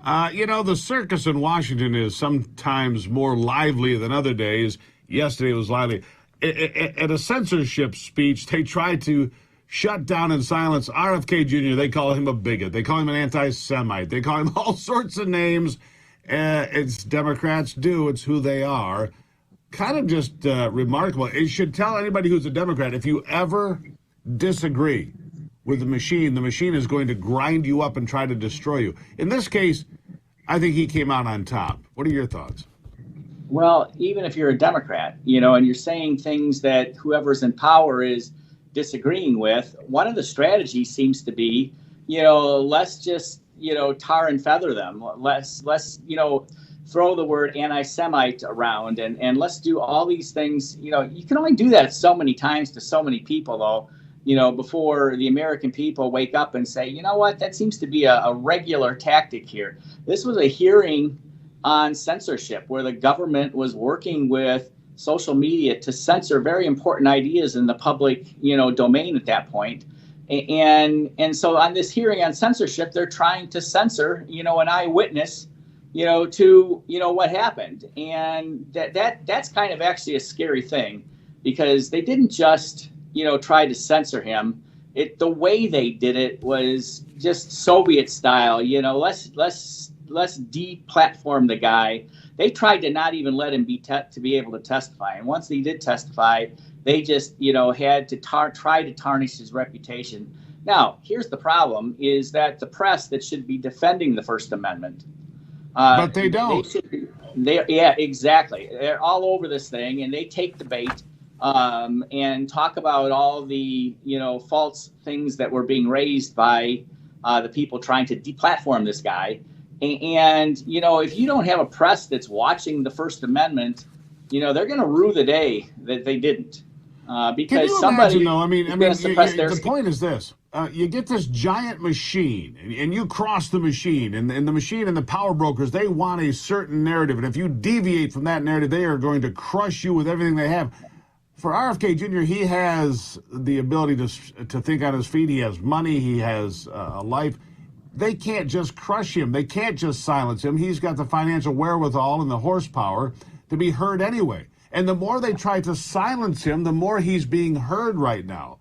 The circus in Washington is sometimes more lively than other days. Yesterday was lively. At a censorship speech, they tried to shut down and silence RFK Jr. They call him a bigot. They call him an anti-Semite. They call him all sorts of names. It's Democrats do. It's who they are. Kind of just remarkable. It should tell anybody who's a Democrat, if you ever disagree with the machine is going to grind you up and try to destroy you. In this case, I think he came out on top. What are your thoughts? Well, even if you're a Democrat, and you're saying things that whoever's in power is disagreeing with, one of the strategies seems to be, let's just, tar and feather them. Let's throw the word anti-Semite around and let's do all these things. You can only do that so many times to so many people, though, before the American people wake up and say, you know what, that seems to be a regular tactic here. This was a hearing on censorship where the government was working with social media to censor very important ideas in the public, domain at that point. And so on this hearing on censorship, they're trying to censor, an eyewitness, to, what happened. And that's kind of actually a scary thing, because they didn't just, try to censor him. The way they did it was just Soviet style, let's deplatform the guy. They tried to not even let him to be able to testify. And once he did testify, they just, had to try to tarnish his reputation. Now, here's the problem, is that the press that should be defending the First Amendment, but they don't. Yeah, exactly. They're all over this thing, and they take the bait and talk about all the, false things that were being raised by the people trying to deplatform this guy. And, if you don't have a press that's watching the First Amendment, they're going to rue the day that they didn't. Because somebody the point is this. You get this giant machine, and you cross the machine, and the machine and the power brokers, they want a certain narrative. And if you deviate from that narrative, they are going to crush you with everything they have. For RFK Jr., he has the ability to think on his feet. He has money. He has a life. They can't just crush him. They can't just silence him. He's got the financial wherewithal and the horsepower to be heard anyway. And the more they try to silence him, the more he's being heard right now.